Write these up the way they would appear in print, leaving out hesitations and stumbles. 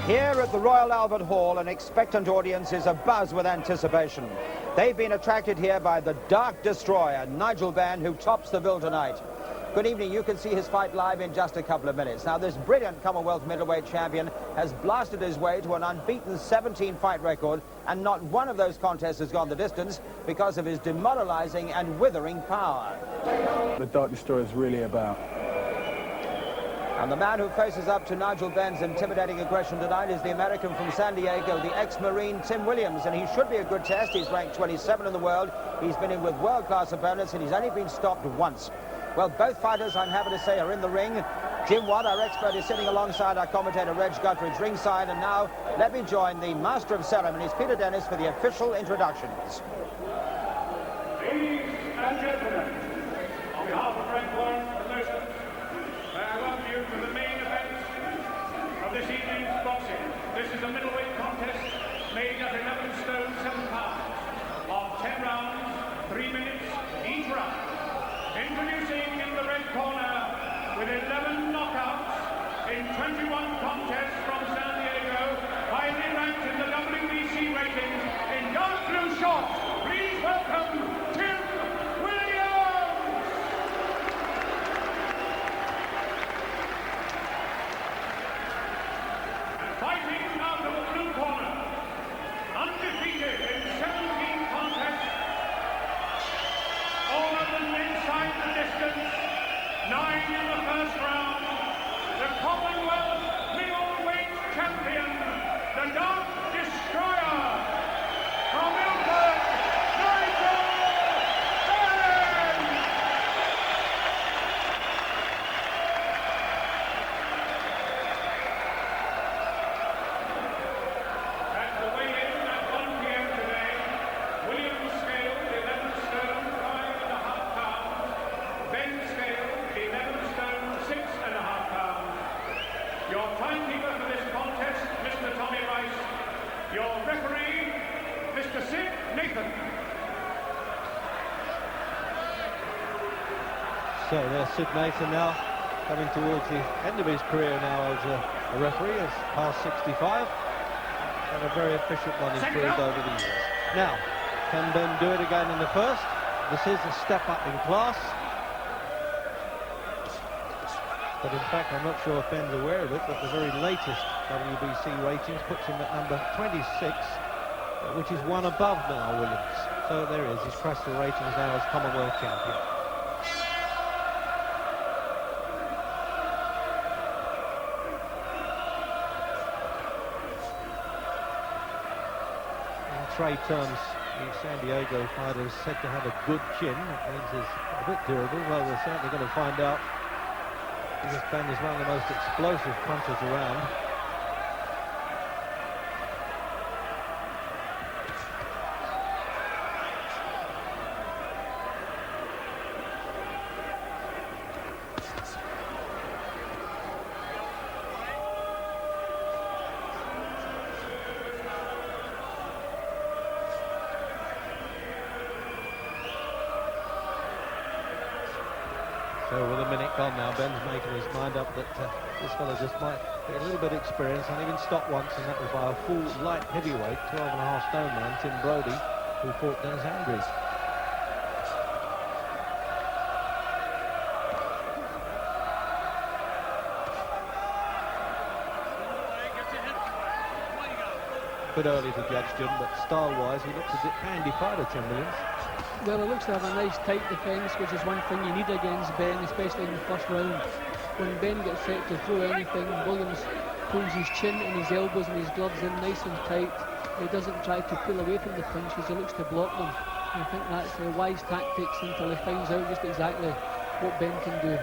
Here at the Royal Albert Hall, an expectant audience is abuzz with anticipation. They've been attracted here by the Dark Destroyer, Nigel Benn, who tops the bill tonight. Good evening. You can see his fight live in just a couple of minutes. Now, this brilliant Commonwealth Middleweight champion has blasted his way to an unbeaten 17-fight record, and not one of those contests has gone the distance because of his demoralizing and withering power. The Dark Destroyer is really about. And the man who faces up to Nigel Benn's intimidating aggression tonight is the American from San Diego, the ex-Marine Tim Williams, and he should be a good test. He's ranked 27 in the world. He's been in with world-class opponents, and he's only been stopped once. Well, both fighters, I'm happy to say, are in the ring. Jim Watt, our expert, is sitting alongside our commentator, Reg Guttridge, ringside. And now, let me join the Master of Ceremonies, Peter Dennis, for the official introductions. Ladies and gentlemen, on behalf of Frank Warren Promotions, I welcome you to the main event of this evening's boxing. This is a middleweight contest made at 11 stone 7 pounds of 10 rounds, 3 minutes each round. Introducing in the red corner with 11 knockouts in 21 contests from San Diego, highly ranked in the WBC ratings, in dark blue shorts, please welcome Tim Williams! And fighting out of the blue corner, undefeated in 17 contests, all of them inside the distance, 9 in the first round, the Commonwealth Middleweight champion, the Dark Destroyer, from Ilford, Nigel Benn! At the weigh-in at 1 p.m. today, Williams scaled 11 stone 5.5 pounds, Benn scaled 11 stone 6.5 pounds. Your timekeeper for this contest, Mr. Tommy Rice. Your referee, Mr. Sid Nathan. So there's Sid Nathan now, coming towards the end of his career now as a referee. He's past 65, and a very efficient one he's proved over the years. Now, can Benn do it again in the first? This is a step up in class. But in fact, I'm not sure if Benn's aware of it, but the very latest WBC ratings puts him at number 26, which is one above now Williams. So there he is, he's crushed the ratings now as Commonwealth champion. In trade terms, the San Diego fighter is said to have a good chin. That means he's a bit durable. Well, we're certainly going to find out, because Benn is one of the most explosive punchers around. So with a minute gone now, Benn's making his mind up that this fellow just might get a little bit of experience, and even stopped once, and that was by a full light heavyweight, 12.5 stone man, Tim Brody, who fought Dennis Andrews. Bit early to judge Jim, but style-wise, he looks a handy fighter, Tim Williams. Well, it looks to have a nice tight defence, which is one thing you need against Benn, especially in the first round. When Benn gets set to throw anything, Williams pulls his chin and his elbows and his gloves in nice and tight. He doesn't try to pull away from the punches, he looks to block them. And I think that's the wise tactics until he finds out just exactly what Benn can do.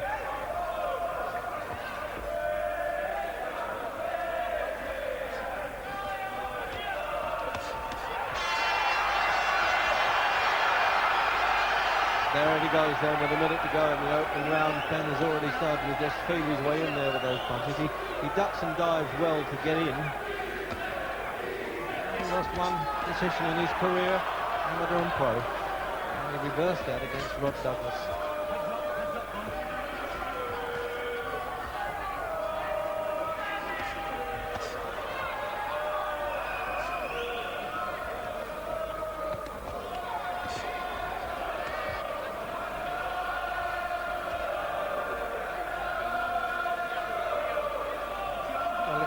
There he goes then with a minute to go in the opening round. Benn has already started to just feel his way in there with those punches. He ducks and dives well to get in. He lost one decision in his career, amateur and pro. And he reversed that against Rod Douglas.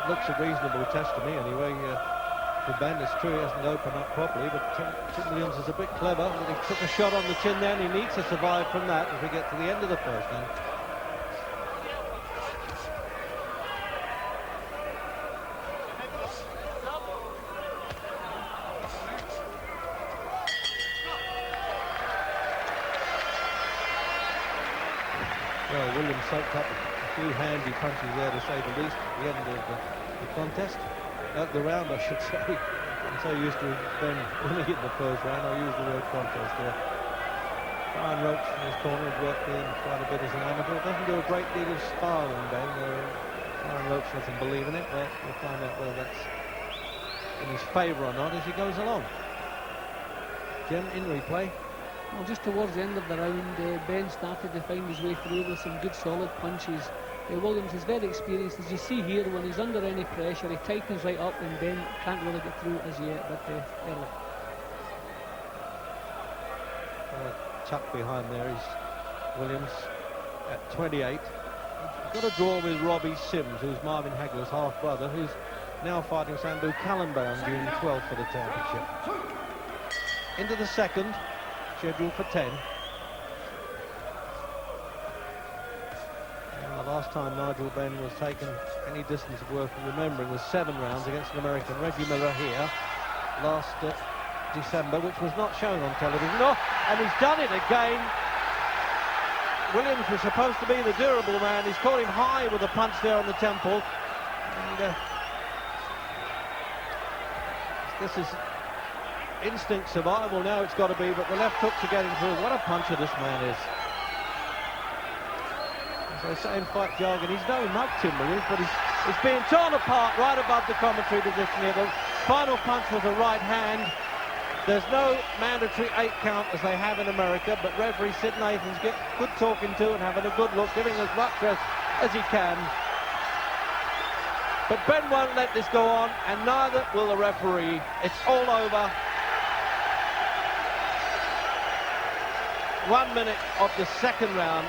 looks a reasonable test to me anyway. For Benn, it's true he hasn't opened up properly, but Tim Williams is a bit clever. He took a shot on the chin then. He needs to survive from that if we get to the end of the first then. Well, Williams soaked up a few handy punches there, to say the least, at the end of the contest. The round, I should say. I'm so used to Ben winning it in the first round, I use the word contest there. Brian Roach in his corner has worked in quite a bit as an amateur. Doesn't do a great deal of sparring, Ben. Brian Roach doesn't believe in it, but we'll find out whether that's in his favour or not as he goes along. Jim, in replay. Well, just towards the end of the round, Ben started to find his way through with some good solid punches. Williams is very experienced, as you see here. When he's under any pressure, he tightens right up, and Ben can't really get through as yet, but early. Tucked behind there is Williams at 28. He's got a draw with Robbie Sims, who's Marvin Hagler's half-brother, who's now fighting Sandhu Kallenbaum on June 12th for the championship. Into the second, scheduled for 10. The last time Nigel Benn was taken any distance worth remembering was 7 rounds against an American, Reggie Miller, here last December, which was not shown on television. Oh, and he's done it again. Williams was supposed to be the durable man. He's caught him high with a punch there on the temple. And this is instinct survival now, it's got to be, but the left hooks are getting through. What a puncher this man is. As they say in fight jargon, he's no mug, Tim Williams, but he's being torn apart right above the commentary position here. The final punch was a right hand. There's no mandatory 8 count as they have in America, but referee Sid Nathan's getting good talking to and having a good look, giving as much rest as he can. But Ben won't let this go on, and neither will the referee. It's all over. 1 minute of the second round,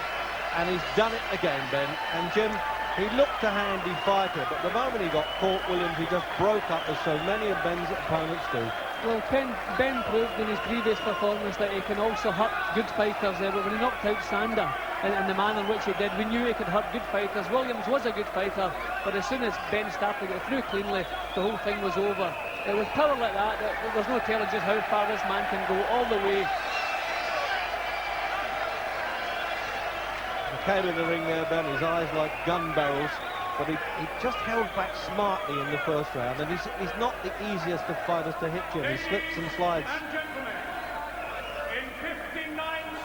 and he's done it again, Ben. And Jim, he looked a handy fighter, but the moment he got caught, Williams, he just broke up, as so many of Ben's opponents do. Well, Ben proved in his previous performance that he can also hurt good fighters. But when he knocked out Sander and the manner in which he did, we knew he could hurt good fighters. Williams was a good fighter, but as soon as Ben started to get through cleanly, the whole thing was over. With power like that, there's no telling just how far this man can go, all the way. Came in the ring there, Ben, his eyes like gun barrels, but he just held back smartly in the first round, and he's not the easiest of fighters to hit, Jim. He slips and slides. And gentlemen, in 59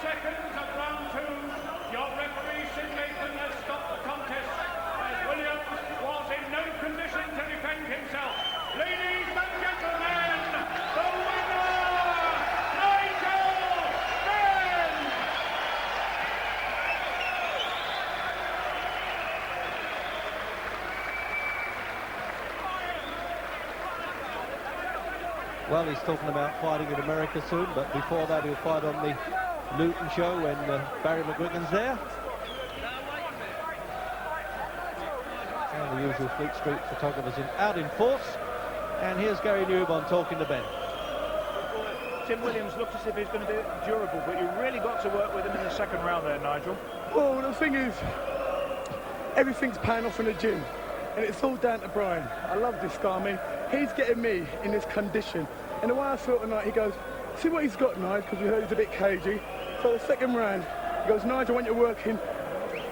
seconds of round 2, your referee Sid Nathan has stopped the contest as Williams was in no condition to defend himself. Ladies and gentlemen, the winner, Nigel Benn! Well, he's talking about fighting in America soon, but before that he'll fight on the Luton show when Barry McGuigan's there. And the usual Fleet Street photographers out in force. And here's Gary Newbon talking to Ben. Tim Williams looked as if he's going to be durable, but you really got to work with him in the second round there, Nigel. Well, the thing is, everything's paying off in the gym, and it's all down to Brian. I love this guy. I mean, he's getting me in this condition. And the way I felt tonight, he goes, see what he's got, Nigel, because we heard he's a bit cagey. So the second round, he goes, Nigel, when you're working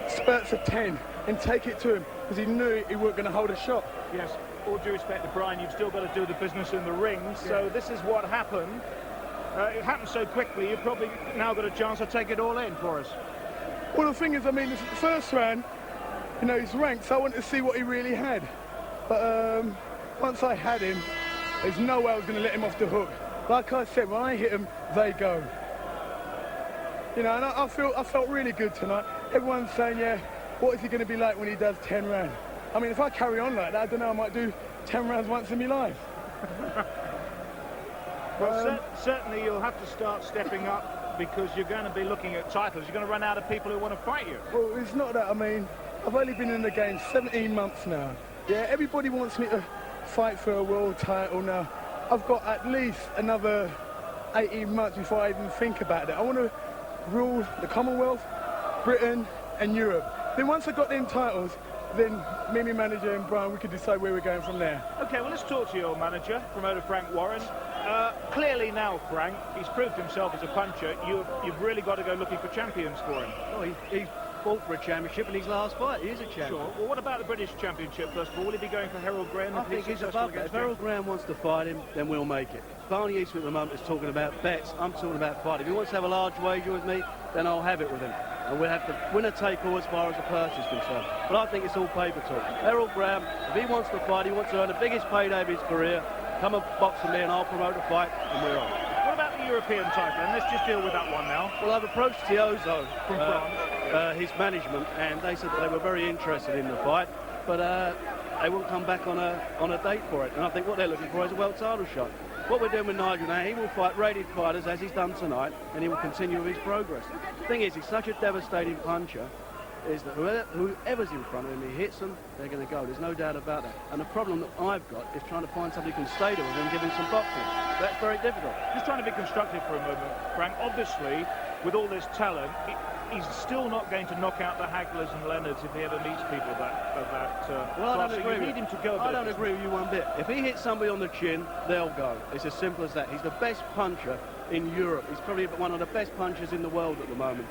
spurts of 10 and take it to him, because he knew he weren't going to hold a shot. Yes, all due respect to Brian, you've still got to do the business in the ring, so this is what happened. It happened so quickly, you've probably now got a chance to take it all in for us. Well, the thing is, I mean, the first round, you know, he's ranked, so I wanted to see what he really had. But once I had him, there's no way I was going to let him off the hook. Like I said, when I hit them, they go. You know, and I felt really good tonight. Everyone's saying, yeah, what is he going to be like when he does 10 rounds? I mean, if I carry on like that, I don't know, I might do 10 rounds once in my life. Well, certainly you'll have to start stepping up because you're going to be looking at titles. You're going to run out of people who want to fight you. Well, it's not that. I mean, I've only been in the game 17 months now. Yeah, everybody wants me to fight for a world title now. I've got at least another 18 months before I even think about it. I want to rule the Commonwealth, Britain and Europe. Then once I got them titles, then me and my manager and Brian, we could decide where we're going from there. Okay, well, let's talk to your manager, promoter Frank Warren. Clearly now, Frank, he's proved himself as a puncher. You've really got to go looking for champions for him. Well, he fought for a championship in his last fight. He is a champion. Sure. Well, what about the British Championship, first of all? Will he be going for Harold Graham? I think he's above that. If Harold Graham wants to fight him, then we'll make it. Barney Eastwood at the moment is talking about bets. I'm talking about fighting. If he wants to have a large wager with me, then I'll have it with him. And we'll have to win or take all as far as the purse is concerned. But I think it's all paper talk. Harold Graham, if he wants to fight, he wants to earn the biggest payday of his career, come and box with me and I'll promote a fight and we're on. What about the European title? And let's just deal with that one now. Well, I've approached Tiozo From France. his management, and they said that they were very interested in the fight, but they won't come back on a date for it. And I think what they're looking for is a world title shot. What we're doing with Nigel now, he will fight rated fighters as he's done tonight, and he will continue with his progress. The thing is, he's such a devastating puncher, is that whoever's in front of him, he hits them, they're going to go. There's no doubt about that. And the problem that I've got is trying to find somebody who can stay to him and give him some boxing. That's very difficult. Just trying to be constructive for a moment, Frank. Obviously, with all this talent, he's still not going to knock out the Haglers and Leonards if he ever meets people of that well, I class. don't So agree you with need him to go. I don't agree with you one bit. If he hits somebody on the chin, they'll go. It's as simple as that. He's the best puncher in Europe. He's probably one of the best punchers in the world at the moment,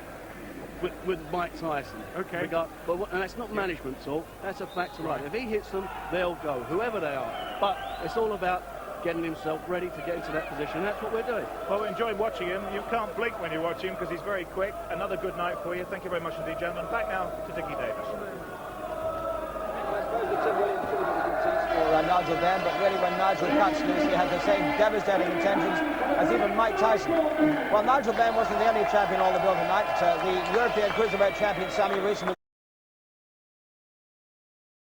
with Mike Tyson. Okay. And that's not management talk. That's a fact of life. If he hits them, they'll go, whoever they are. But it's all about getting himself ready to get into that position. That's what we're doing. Well, we enjoy watching him. You can't blink when you watch him because he's very quick. Another good night for you. Thank you very much indeed, gentlemen. Back now to Dickie Davis. I suppose the Tim Williams should have been a good tease for Nigel Benn, but really when Nigel cuts loose, he had the same devastating intentions as even Mike Tyson. Well, Nigel Benn wasn't the only champion on the bill tonight. The European Cruiserweight champion Sammy recently